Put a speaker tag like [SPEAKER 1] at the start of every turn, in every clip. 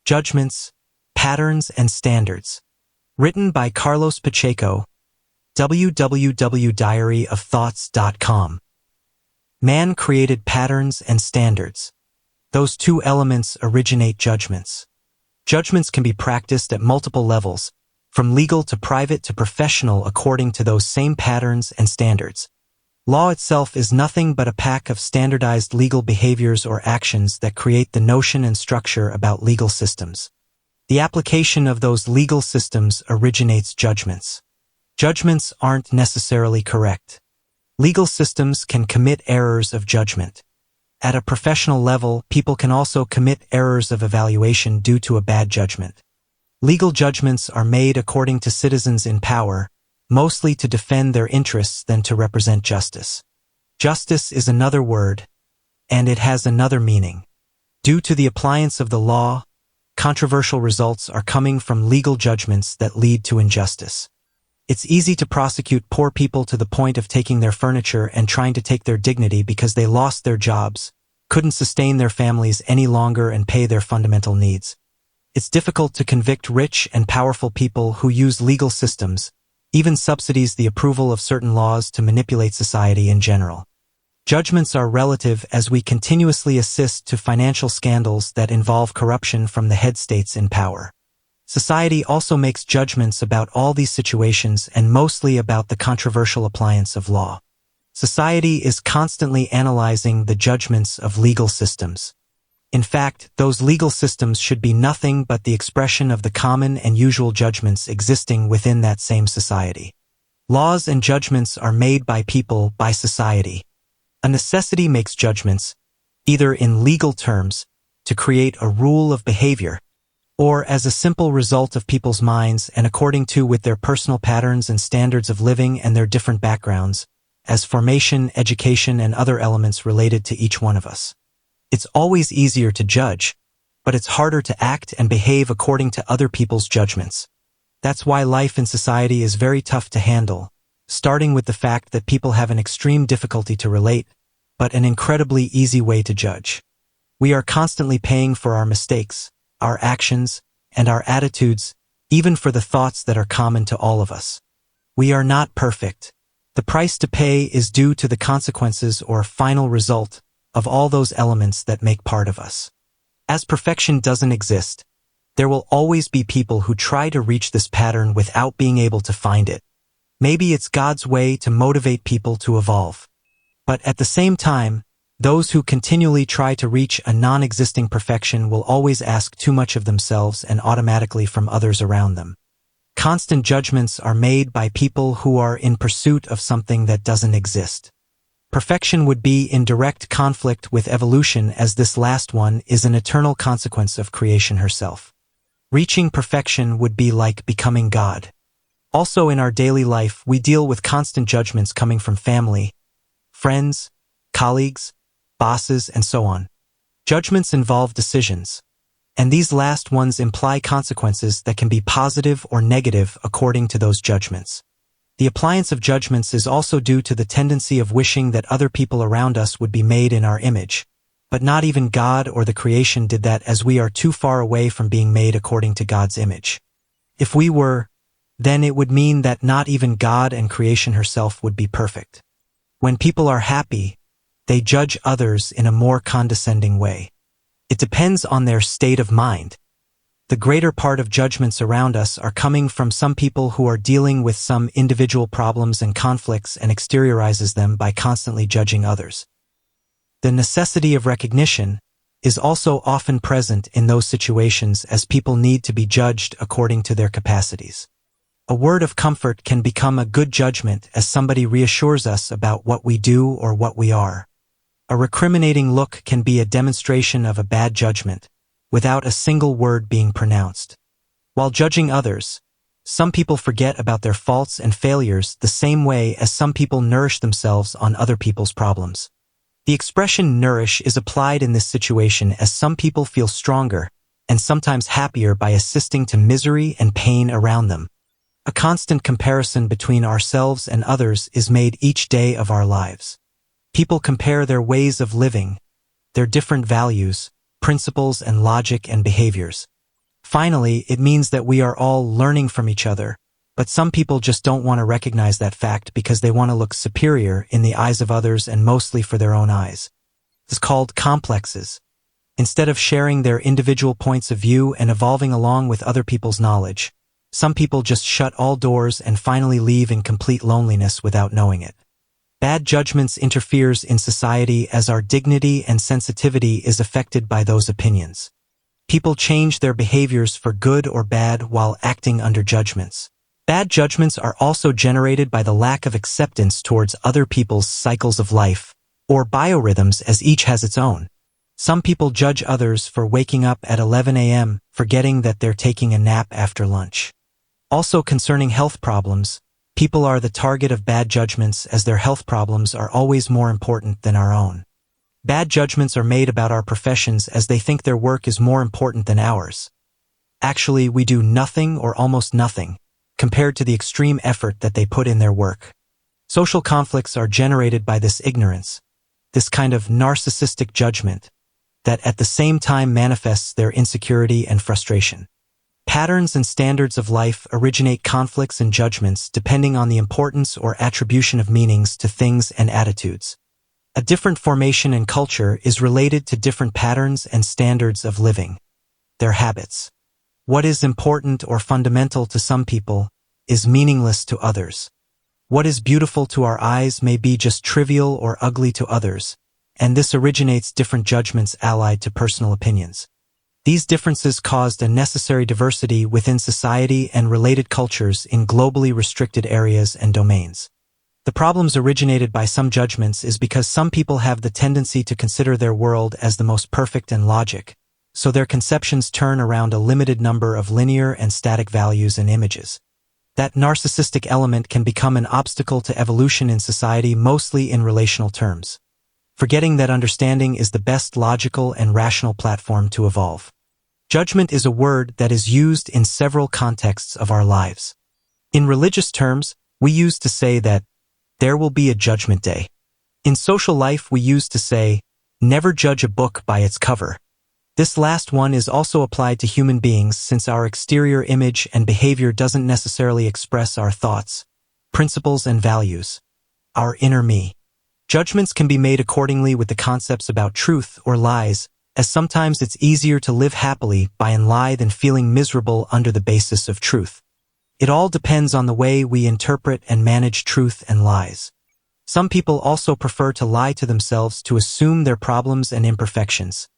[SPEAKER 1] Judgments, Patterns and Standards. Written by Carlos Pacheco, www.diaryofthoughts.com. Man created patterns and standards. Those two elements originate judgments. Judgments can be practiced at multiple levels, from legal to private to professional, according to those same patterns and standards. Law itself is nothing but a pack of standardized legal behaviors or actions that create the notion and structure about legal systems. The application of those legal systems originates judgments. Judgments aren't necessarily correct. Legal systems can commit errors of judgment. At a professional level, people can also commit errors of evaluation due to a bad judgment. Legal judgments are made according to citizens in power, mostly to defend their interests than to represent justice. Justice is another word, and it has another meaning. Due to the appliance of the law, controversial results are coming from legal judgments that lead to injustice. It's easy to prosecute poor people to the point of taking their furniture and trying to take their dignity because they lost their jobs, couldn't sustain their families any longer and pay their fundamental needs. It's difficult to convict rich and powerful people who use legal systems, even subsidies, the approval of certain laws to manipulate society in general. Judgments are relative as we continuously assist to financial scandals that involve corruption from the head states in power. Society also makes judgments about all these situations and mostly about the controversial appliance of law. Society is constantly analyzing the judgments of legal systems. In fact, those legal systems should be nothing but the expression of the common and usual judgments existing within that same society. Laws and judgments are made by people, by society. A necessity makes judgments, either in legal terms, to create a rule of behavior, or as a simple result of people's minds and according to with their personal patterns and standards of living and their different backgrounds, as formation, education, and other elements related to each one of us. It's always easier to judge, but it's harder to act and behave according to other people's judgments. That's why life in society is very tough to handle, starting with the fact that people have an extreme difficulty to relate, but an incredibly easy way to judge. We are constantly paying for our mistakes, our actions, and our attitudes, even for the thoughts that are common to all of us. We are not perfect. The price to pay is due to the consequences or final result of all those elements that make part of us. As perfection doesn't exist, there will always be people who try to reach this pattern without being able to find it. Maybe it's God's way to motivate people to evolve. But at the same time, those who continually try to reach a non-existing perfection will always ask too much of themselves and automatically from others around them. Constant judgments are made by people who are in pursuit of something that doesn't exist. Perfection would be in direct conflict with evolution, as this last one is an eternal consequence of creation herself. Reaching perfection would be like becoming God. Also in our daily life, we deal with constant judgments coming from family, friends, colleagues, bosses, and so on. Judgments involve decisions, and these last ones imply consequences that can be positive or negative according to those judgments. The appliance of judgments is also due to the tendency of wishing that other people around us would be made in our image, but not even God or the creation did that, as we are too far away from being made according to God's image. If we were, then it would mean that not even God and creation herself would be perfect. When people are happy, they judge others in a more condescending way. It depends on their state of mind. The greater part of judgments around us are coming from some people who are dealing with some individual problems and conflicts and exteriorizes them by constantly judging others. The necessity of recognition is also often present in those situations, as people need to be judged according to their capacities. A word of comfort can become a good judgment as somebody reassures us about what we do or what we are. A recriminating look can be a demonstration of a bad judgment, without a single word being pronounced. While judging others, some people forget about their faults and failures the same way as some people nourish themselves on other people's problems. The expression nourish is applied in this situation as some people feel stronger and sometimes happier by assisting to misery and pain around them. A constant comparison between ourselves and others is made each day of our lives. People compare their ways of living, their different values, principles and logic and behaviors. Finally, it means that we are all learning from each other, but some people just don't want to recognize that fact because they want to look superior in the eyes of others and mostly for their own eyes. It's called complexes. Instead of sharing their individual points of view and evolving along with other people's knowledge, some people just shut all doors and finally leave in complete loneliness without knowing it. Bad judgments interferes in society as our dignity and sensitivity is affected by those opinions. People change their behaviors for good or bad while acting under judgments. Bad judgments are also generated by the lack of acceptance towards other people's cycles of life, or biorhythms, as each has its own. Some people judge others for waking up at 11 a.m., forgetting that they're taking a nap after lunch. Also concerning health problems, people are the target of bad judgments as their health problems are always more important than our own. Bad judgments are made about our professions as they think their work is more important than ours. Actually, we do nothing or almost nothing, compared to the extreme effort that they put in their work. Social conflicts are generated by this ignorance, this kind of narcissistic judgment, that at the same time manifests their insecurity and frustration. Patterns and standards of life originate conflicts and judgments depending on the importance or attribution of meanings to things and attitudes. A different formation and culture is related to different patterns and standards of living, their habits. What is important or fundamental to some people is meaningless to others. What is beautiful to our eyes may be just trivial or ugly to others, and this originates different judgments allied to personal opinions. These differences caused a necessary diversity within society and related cultures in globally restricted areas and domains. The problems originated by some judgments is because some people have the tendency to consider their world as the most perfect and logic, so their conceptions turn around a limited number of linear and static values and images. That narcissistic element can become an obstacle to evolution in society, mostly in relational terms, forgetting that understanding is the best logical and rational platform to evolve. Judgment is a word that is used in several contexts of our lives. In religious terms, we use to say that there will be a judgment day. In social life, we use to say, never judge a book by its cover. This last one is also applied to human beings since our exterior image and behavior doesn't necessarily express our thoughts, principles, and values, our inner me. Judgments can be made accordingly with the concepts about truth or lies, as sometimes it's easier to live happily by a lie than feeling miserable under the basis of truth. It all depends on the way we interpret and manage truth and lies. Some people also prefer to lie to themselves to assume their problems and imperfections,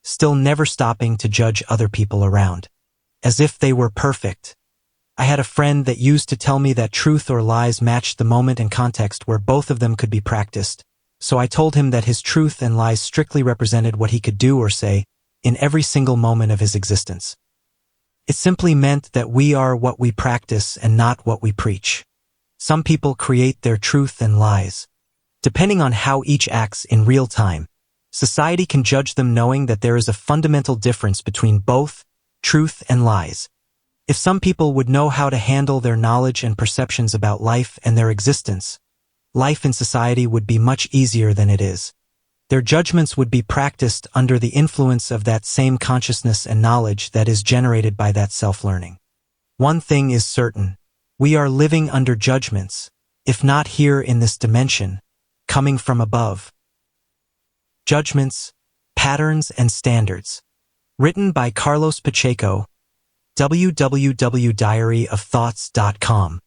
[SPEAKER 1] still never stopping to judge other people around, as if they were perfect. I had a friend that used to tell me that truth or lies matched the moment and context where both of them could be practiced, so I told him that his truth and lies strictly represented what he could do or say in every single moment of his existence. It simply meant that we are what we practice and not what we preach. Some people create their truth and lies. Depending on how each acts in real time, society can judge them knowing that there is a fundamental difference between both truth and lies. If some people would know how to handle their knowledge and perceptions about life and their existence, life in society would be much easier than it is. Their judgments would be practiced under the influence of that same consciousness and knowledge that is generated by that self-learning. One thing is certain, we are living under judgments, if not here in this dimension, coming from above. Judgments, Patterns and Standards. Written by Carlos Pacheco, www.diaryofthoughts.com.